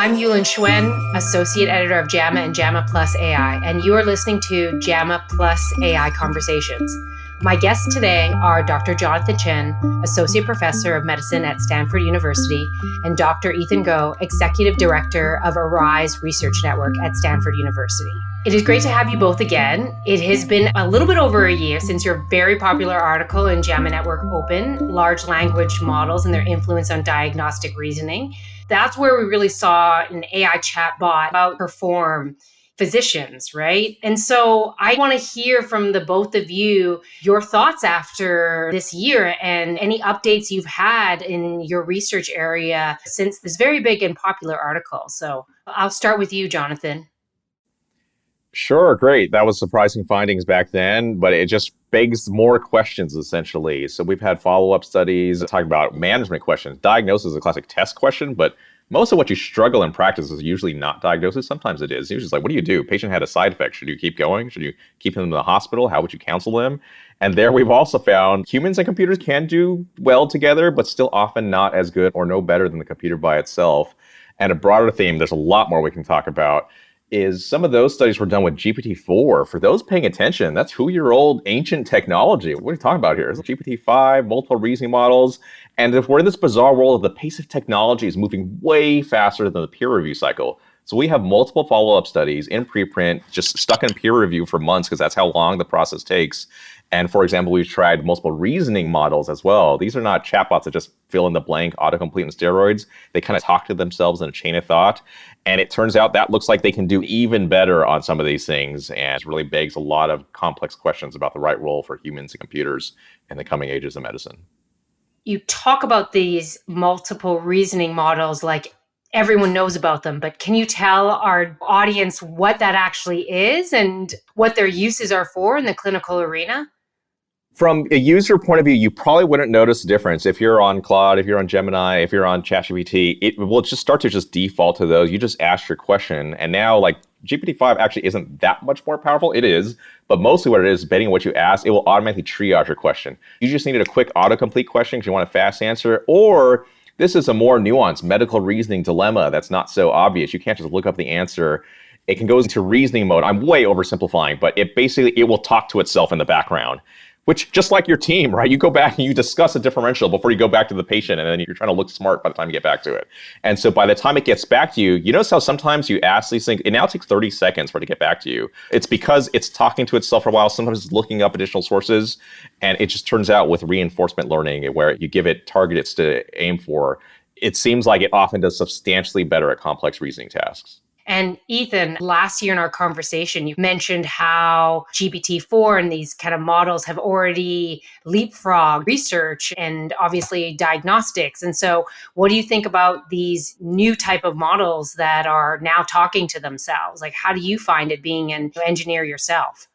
I'm Yulin Hswen, Associate Editor of JAMA and JAMA Plus AI, and you are listening to JAMA Plus AI Conversations. My guests today are Dr. Jonathan Chen, Associate Professor of Medicine at Stanford University, and Dr. Ethan Goh, Executive Director of ARISE Research Network at Stanford University. It is great to have you both again. It has been a little bit over a year since your very popular article in JAMA Network Open, Large Language Models and Their Influence on Diagnostic Reasoning. That's where we really saw an AI chatbot outperform physicians, right? And so I want to hear from the both of you your thoughts after this year and any updates you've had in your research area since this very big and popular article. So I'll start with you, Jonathan. Sure, great. That was surprising findings back then, but it just begs more questions, essentially. So we've had follow-up studies talking about management questions. Diagnosis is a classic test question, but most of what you struggle in practice is usually not diagnosis. Sometimes it is. It's usually like, what do you do? Patient had a side effect. Should you keep going? Should you keep them in the hospital? How would you counsel them? And there we've also found humans and computers can do well together, but still often not as good or no better than the computer by itself. And a broader theme, there's a lot more we can talk about, is some of those studies were done with GPT-4. For those paying attention, that's 2-year-old ancient technology. What are you talking about here? It's GPT-5, multiple reasoning models. And if we're in this bizarre world of the pace of technology is moving way faster than the peer review cycle. So we have multiple follow-up studies in preprint, just stuck in peer review for months because that's how long the process takes. And for example, we've tried multiple reasoning models as well. These are not chatbots that just fill in the blank, autocomplete and steroids. They kind of talk to themselves in a chain of thought. And it turns out that looks like they can do even better on some of these things. And it really begs a lot of complex questions about the right role for humans and computers in the coming ages of medicine. You talk about these multiple reasoning models like everyone knows about them, but can you tell our audience what that actually is and what their uses are for in the clinical arena? From a user point of view, you probably wouldn't notice a difference. If you're on Claude, if you're on Gemini, if you're on ChatGPT, it will just start to just default to those. You just ask your question. And now, like, GPT-5 actually isn't that much more powerful. It is, but mostly what it is, depending on what you ask, it will automatically triage your question. You just needed a quick autocomplete question because you want a fast answer, or this is a more nuanced medical reasoning dilemma that's not so obvious. You can't just look up the answer. It can go into reasoning mode. I'm way oversimplifying, but it will talk to itself in the background. Which, just like your team, right? You go back and you discuss a differential before you go back to the patient, and then you're trying to look smart by the time you get back to it. And so by the time it gets back to you, you notice how sometimes you ask these things, it now takes 30 seconds for it to get back to you. It's because it's talking to itself for a while, sometimes it's looking up additional sources, and it just turns out with reinforcement learning, where you give it targets to aim for, it seems like it often does substantially better at complex reasoning tasks. And Ethan, last year in our conversation, you mentioned how GPT-4 and these kind of models have already leapfrogged research and obviously diagnostics. And so what do you think about these new type of models that are now talking to themselves? Like, how do you find it being an engineer yourself?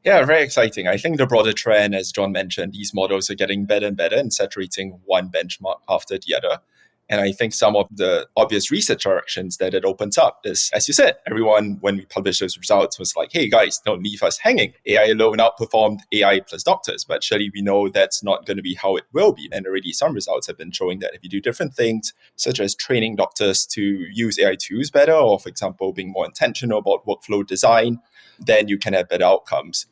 Yeah, very exciting. I think the broader trend, as John mentioned, these models are getting better and better and saturating one benchmark after the other. And I think some of the obvious research directions that it opens up is, as you said, everyone, when we published those results, was like, hey, guys, don't leave us hanging. AI alone outperformed AI plus doctors. But surely we know that's not going to be how it will be. And already some results have been showing that if you do different things, such as training doctors to use AI tools better, or, for example, being more intentional about workflow design, then you can have better outcomes.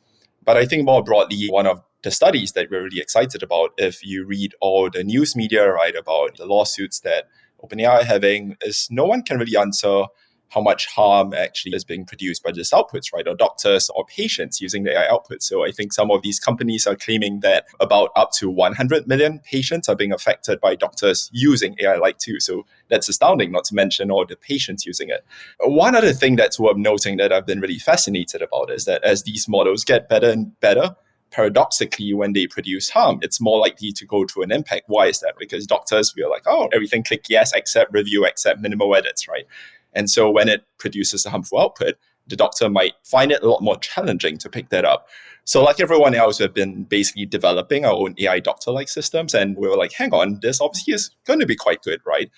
But I think more broadly, one of the studies that we're really excited about, if you read all the news media, right, about the lawsuits that OpenAI are having, is no one can really answer how much harm actually is being produced by these outputs, right, or doctors or patients using the AI outputs. So I think some of these companies are claiming that about up to 100 million patients are being affected by doctors using AI-like tools. So that's astounding, not to mention all the patients using it. One other thing that's worth noting that I've been really fascinated about is that as these models get better and better, paradoxically, when they produce harm, it's more likely to go to an impact. Why is that? Because doctors feel like, oh, everything click yes, accept review, accept minimal edits, right? And so when it produces a harmful output, the doctor might find it a lot more challenging to pick that up. So like everyone else, we've been basically developing our own AI doctor-like systems. And we were like, hang on, this obviously is going to be quite good, right?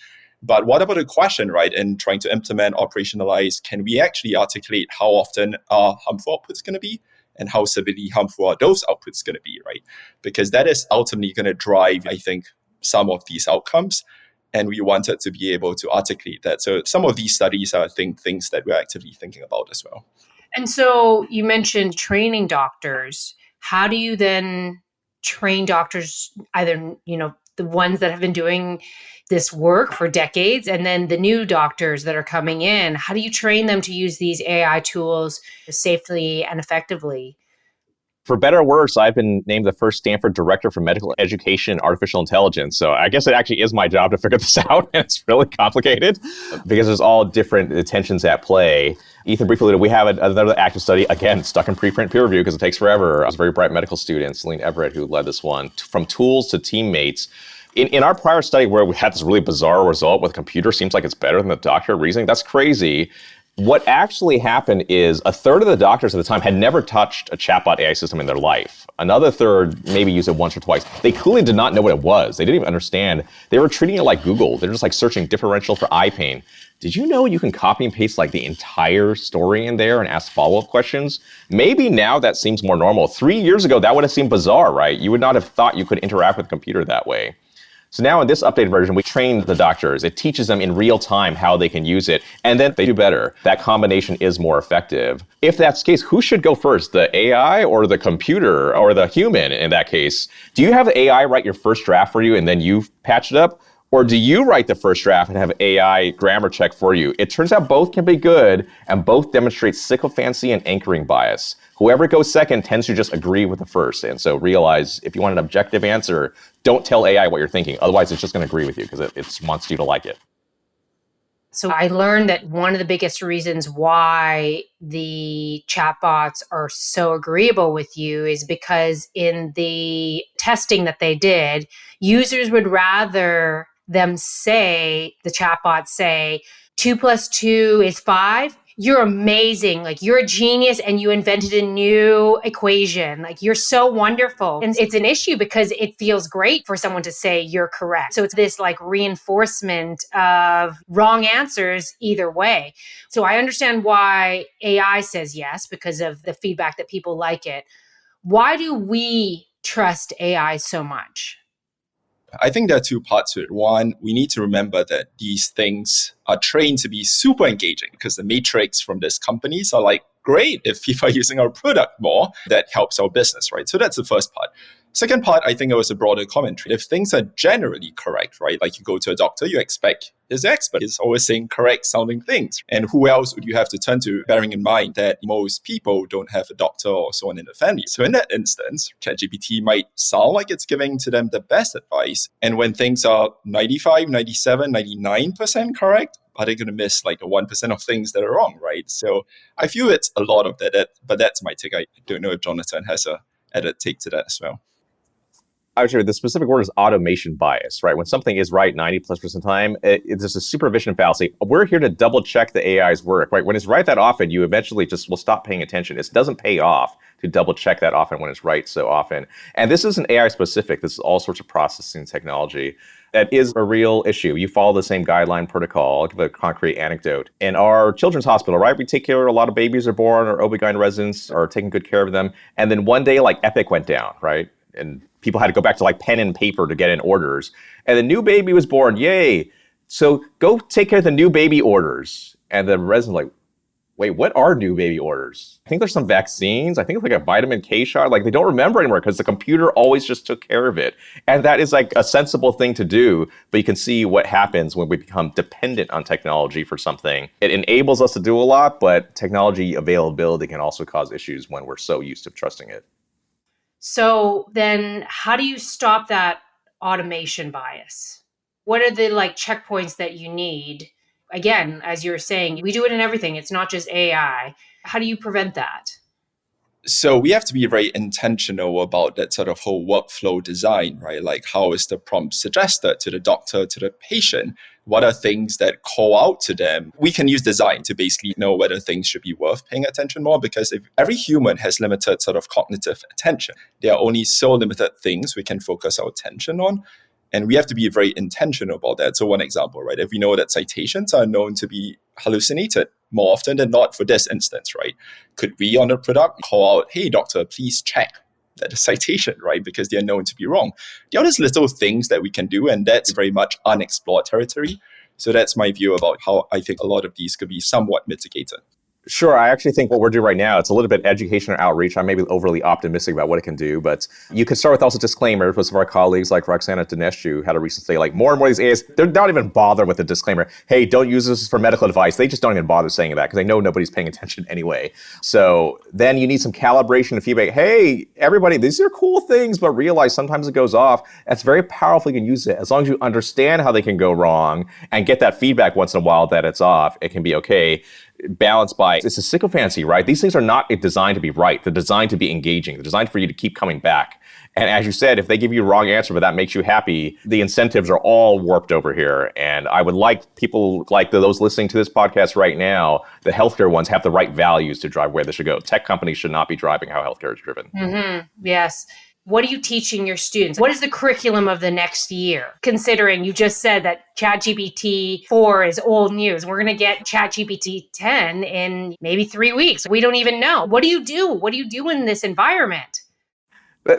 But what about the question, right, in trying to implement, operationalize, can we actually articulate how often are harmful outputs going to be? And how severely harmful are those outputs going to be, right? Because that is ultimately going to drive, I think, some of these outcomes. And we wanted to be able to articulate that. So some of these studies are, I think, things that we're actively thinking about as well. And so you mentioned training doctors. How do you then train doctors, either, the ones that have been doing this work for decades and then the new doctors that are coming in? How do you train them to use these AI tools safely and effectively? For better or worse, I've been named the first Stanford director for medical education and artificial intelligence. So I guess it actually is my job to figure this out. And it's really complicated because there's all different tensions at play. Ethan briefly alluded, we have another active study, again, stuck in preprint peer review because it takes forever. I was a very bright medical student, Celine Everett, who led this one, from tools to teammates. In our prior study where we had this really bizarre result with a computer seems like it's better than the doctor reasoning, that's crazy. What actually happened is a third of the doctors at the time had never touched a chatbot AI system in their life. Another third maybe used it once or twice. They clearly did not know what it was. They didn't even understand. They were treating it like Google. They're just like searching differential for eye pain. Did you know you can copy and paste like the entire story in there and ask follow-up questions? Maybe now that seems more normal. 3 years ago, that would have seemed bizarre, right? You would not have thought you could interact with a computer that way. So now in this updated version, we train the doctors. It teaches them in real time how they can use it, and then they do better. That combination is more effective. If that's the case, who should go first, the AI or the computer or the human in that case? Do you have the AI write your first draft for you and then you patch it up? Or do you write the first draft and have AI grammar check for you? It turns out both can be good and both demonstrate sycophancy and anchoring bias. Whoever goes second tends to just agree with the first. And so realize if you want an objective answer, don't tell AI what you're thinking. Otherwise, it's just going to agree with you because it wants you to like it. So I learned that one of the biggest reasons why the chatbots are so agreeable with you is because in the testing that they did, users would rather them say, the chatbots say, 2 + 2 is 5. You're amazing. Like, you're a genius and you invented a new equation. Like, you're so wonderful. And it's an issue because it feels great for someone to say you're correct. So it's this like reinforcement of wrong answers either way. So I understand why AI says yes because of the feedback that people like it. Why do we trust AI so much? I think there are two parts to it. One, we need to remember that these things are trained to be super engaging because the metrics from these companies are like, great, if people are using our product more, that helps our business, right? So that's the first part. Second part, I think it was a broader commentary. If things are generally correct, right? Like you go to a doctor, you expect his expert is always saying correct sounding things. And who else would you have to turn to, bearing in mind that most people don't have a doctor or so on in the family? So in that instance, ChatGPT might sound like it's giving to them the best advice. And when things are 95, 97, 99% correct, are they going to miss like the 1% of things that are wrong, right? So I feel it's a lot of that, but that's my take. I don't know if Jonathan has a added take to that as well. I would say the specific word is automation bias, right? When something is right 90+% of the time, it's a supervision fallacy. We're here to double check the AI's work, right? When it's right that often, you eventually just will stop paying attention. It doesn't pay off to double check that often when it's right so often. And this isn't AI specific. This is all sorts of processing technology. That is a real issue. You follow the same guideline protocol. I'll give a concrete anecdote. In our children's hospital, right, we take care of a lot of babies are born, our OB-GYN residents are taking good care of them. And then one day, like Epic went down, right? And people had to go back to like pen and paper to get in orders. And the new baby was born, yay. So go take care of the new baby orders. And the resident like, wait, what are new baby orders? I think there's some vaccines. I think it's like a vitamin K shot. Like they don't remember anymore because the computer always just took care of it. And that is like a sensible thing to do. But you can see what happens when we become dependent on technology for something. It enables us to do a lot, but technology availability can also cause issues when we're so used to trusting it. So then how do you stop that automation bias? What are the like checkpoints that you need? Again, as you were saying, we do it in everything. It's not just AI. How do you prevent that? So we have to be very intentional about that sort of whole workflow design, right? Like how is the prompt suggested to the doctor, to the patient? What are things that call out to them? We can use design to basically know whether things should be worth paying attention more, because if every human has limited sort of cognitive attention, there are only so limited things we can focus our attention on. And we have to be very intentional about that. So one example, right? If we know that citations are known to be hallucinated more often than not for this instance, right? Could we on the product call out, hey, doctor, please check at the citation, right? Because they're known to be wrong. There are just little things that we can do, and that's very much unexplored territory. So that's my view about how I think a lot of these could be somewhat mitigated. Sure. I actually think what we're doing right now, it's a little bit education or outreach. I may be overly optimistic about what it can do, but you could start with also disclaimers. With some of our colleagues like Roxana Dinescu had a recent say, like more and more of these AIs, they're not even bothered with the disclaimer. Hey, don't use this for medical advice. They just don't even bother saying that because they know nobody's paying attention anyway. So then you need some calibration and feedback. Hey, everybody, these are cool things, but realize sometimes it goes off. That's very powerful. You can use it. As long as you understand how they can go wrong and get that feedback once in a while that it's off, it can be okay. Balanced by, it's a sycophancy, right? These things are not designed to be right. They're designed to be engaging. They're designed for you to keep coming back. And as you said, if they give you a wrong answer, but that makes you happy, the incentives are all warped over here. And I would like people like those listening to this podcast right now, the healthcare ones have the right values to drive where they should go. Tech companies should not be driving how healthcare is driven. Mm-hmm. Yes. What are you teaching your students? What is the curriculum of the next year? Considering you just said that ChatGPT 4 is old news. We're going to get ChatGPT 10 in maybe 3 weeks. We don't even know. What do you do? What do you do in this environment?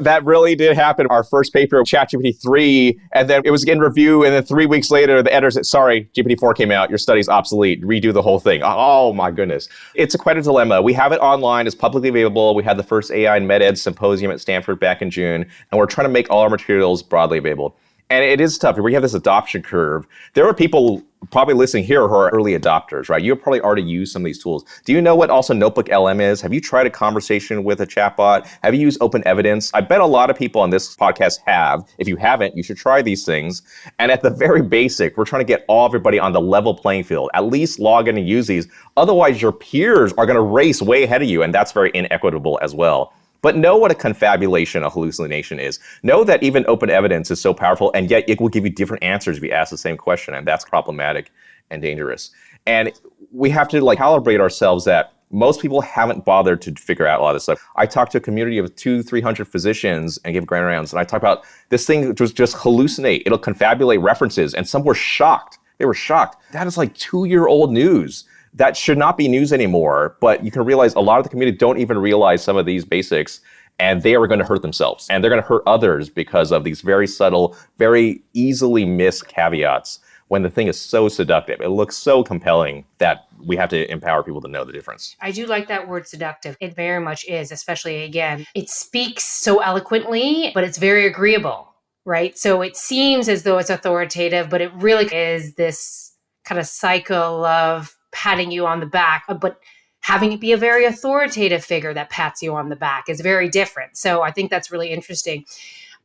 That really did happen. Our first paper, ChatGPT 3, and then it was in review, and then 3 weeks later, the editor said, sorry, GPT-4 came out, your study's obsolete, redo the whole thing. Oh my goodness. It's quite a dilemma. We have it online, it's publicly available. We had the first AI and MedEd symposium at Stanford back in June, and we're trying to make all our materials broadly available. And it is tough. We have this adoption curve. There are people probably listening here who are early adopters, right? You have probably already used some of these tools. Do you know what also Notebook LM is? Have you tried a conversation with a chatbot? Have you used open evidence? I bet a lot of people on this podcast have. If you haven't, you should try these things. And at the very basic, we're trying to get everybody on the level playing field. At least log in and use these. Otherwise, your peers are going to race way ahead of you, and that's very inequitable as well. But know what a confabulation, a hallucination is. Know that even open evidence is so powerful, and yet it will give you different answers if you ask the same question, and that's problematic and dangerous. And we have to calibrate ourselves that most people haven't bothered to figure out a lot of this stuff. I talked to a community of 200-300 physicians and gave grand rounds, and I talked about this thing was just hallucinate. It'll confabulate references, and some were shocked. They were shocked. That is 2-year-old news. That should not be news anymore, but you can realize a lot of the community don't even realize some of these basics, and they are going to hurt themselves, and they're going to hurt others because of these very subtle, very easily missed caveats when the thing is so seductive. It looks so compelling that we have to empower people to know the difference. I do like that word seductive. It very much is, especially, again, it speaks so eloquently, but it's very agreeable, right? So it seems as though it's authoritative, but it really is this kind of cycle of patting you on the back, but having it be a very authoritative figure that pats you on the back is very different. So I think that's really interesting.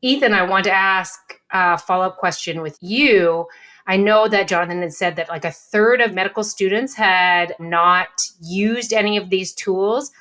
Ethan, I want to ask a follow-up question with you. I know that Jonathan had said that a third of medical students had not used any of these tools.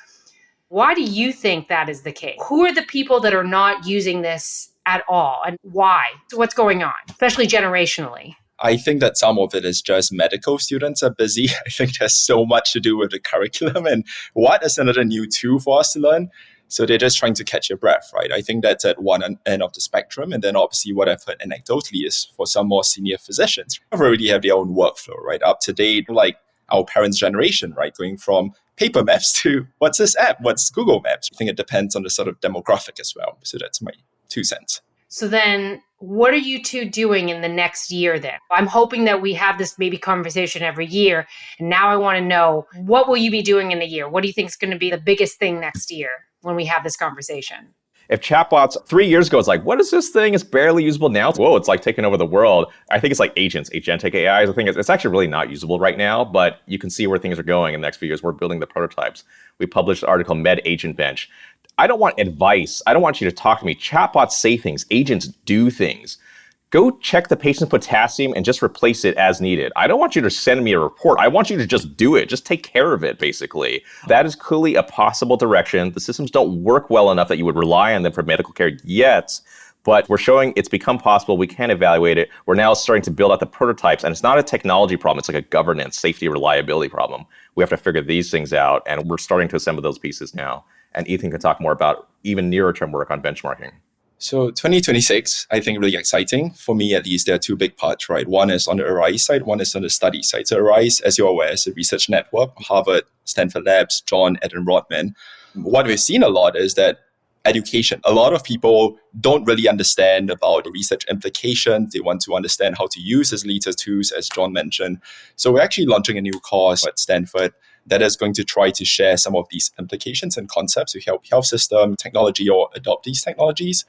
Why do you think that is the case? Who are the people that are not using this at all, and why? So what's going on, especially generationally? I think that some of it is just medical students are busy. I think there's so much to do with the curriculum and what is another new tool for us to learn. So they're just trying to catch your breath, right? I think that's at one end of the spectrum. And then obviously what I've heard anecdotally is for some more senior physicians who already have their own workflow, right? Up to date, like our parents' generation, right? Going from paper maps to what's this app? What's Google Maps? I think it depends on the sort of demographic as well. So that's my 2 cents. So then what are you two doing in the next year then? I'm hoping that we have this maybe conversation every year. And now I want to know, what will you be doing in a year? What do you think is going to be the biggest thing next year when we have this conversation? If chatbots 3 years ago, it's what is this thing? It's barely usable now. Whoa, it's taking over the world. I think it's agents, agentic AIs. I think it's actually really not usable right now, but you can see where things are going in the next few years. We're building the prototypes. We published an article, Med Agent Bench. I don't want advice. I don't want you to talk to me. Chatbots say things. Agents do things. Go check the patient's potassium and just replace it as needed. I don't want you to send me a report. I want you to just do it. Just take care of it, basically. That is clearly a possible direction. The systems don't work well enough that you would rely on them for medical care yet, but we're showing it's become possible. We can evaluate it. We're now starting to build out the prototypes, and it's not a technology problem. It's a governance, safety, reliability problem. We have to figure these things out, and we're starting to assemble those pieces now. And Ethan can talk more about even nearer term work on benchmarking. So 2026, I think really exciting. For me, at least, there are 2 big parts, right? One is on the ARISE side, one is on the study side. So ARISE, as you're aware, is a research network, Harvard, Stanford Labs, John, Ed, and Rodman. What we've seen a lot is that education. A lot of people don't really understand about research implications. They want to understand how to use these latest tools, as John mentioned. So we're actually launching a new course at Stanford that is going to try to share some of these implications and concepts to help health system technology or adopt these technologies.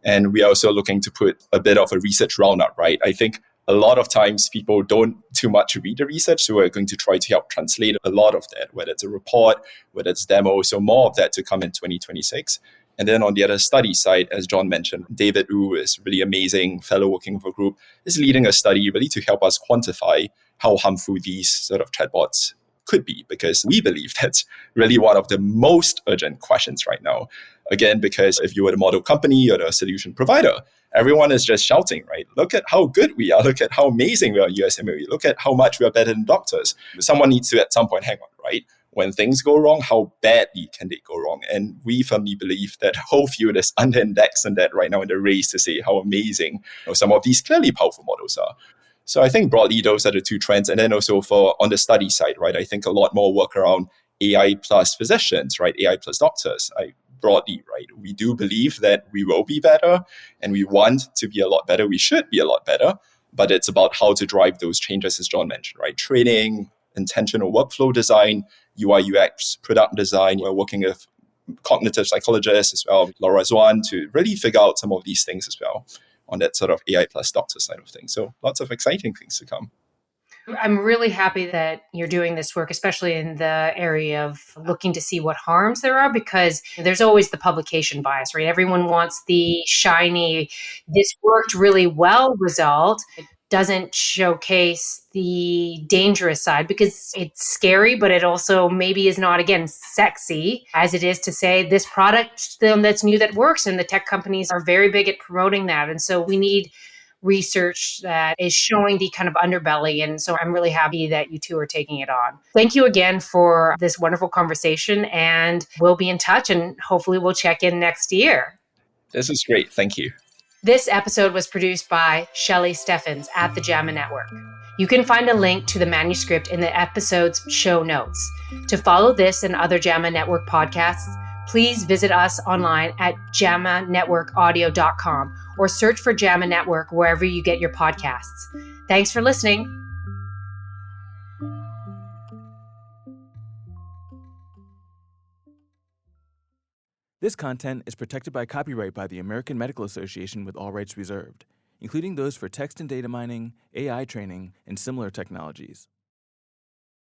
And we are also looking to put a bit of a research roundup, right? I think a lot of times people don't too much read the research, so we're going to try to help translate a lot of that, whether it's a report, whether it's demo, so more of that to come in 2026. And then on the other study side, as John mentioned, David Wu is really amazing fellow working with a group, is leading a study really to help us quantify how harmful these sort of chatbots could be, because we believe that's really one of the most urgent questions right now. Again, because if you were the model company or the solution provider, everyone is just shouting, right? Look at how good we are. Look at how amazing we are at USMLE. Look at how much we are better than doctors. Someone needs to at some point hang on, right? When things go wrong, how badly can they go wrong? And we firmly believe that the whole field is under-indexed in that right now in the race to say how amazing some of these clearly powerful models are. So I think broadly, those are the two trends. And then also for on the study side, right, I think a lot more work around AI plus physicians, right, AI plus doctors. Broadly, right, we do believe that we will be better and we want to be a lot better. We should be a lot better, but it's about how to drive those changes, as John mentioned, right? Training, intentional workflow design, UI, UX, product design. We're working with cognitive psychologists as well, Laura Hswen, to really figure out some of these things as well on that sort of AI plus doctor side of things. So lots of exciting things to come. I'm really happy that you're doing this work, especially in the area of looking to see what harms there are, because there's always the publication bias, right? Everyone wants the shiny, this worked really well result. It doesn't showcase the dangerous side because it's scary, but it also maybe is not, again, sexy as it is to say this product that's new that works. And the tech companies are very big at promoting that. And so we need research that is showing the kind of underbelly. And so I'm really happy that you two are taking it on. Thank you again for this wonderful conversation, and we'll be in touch and hopefully we'll check in next year. This is great. Thank you. This episode was produced by Shelley Steffens at the JAMA Network. You can find a link to the manuscript in the episode's show notes. To follow this and other JAMA Network podcasts, please visit us online at jamanetworkaudio.com or search for JAMA Network wherever you get your podcasts. Thanks for listening. This content is protected by copyright by the American Medical Association with all rights reserved, including those for text and data mining, AI training, and similar technologies.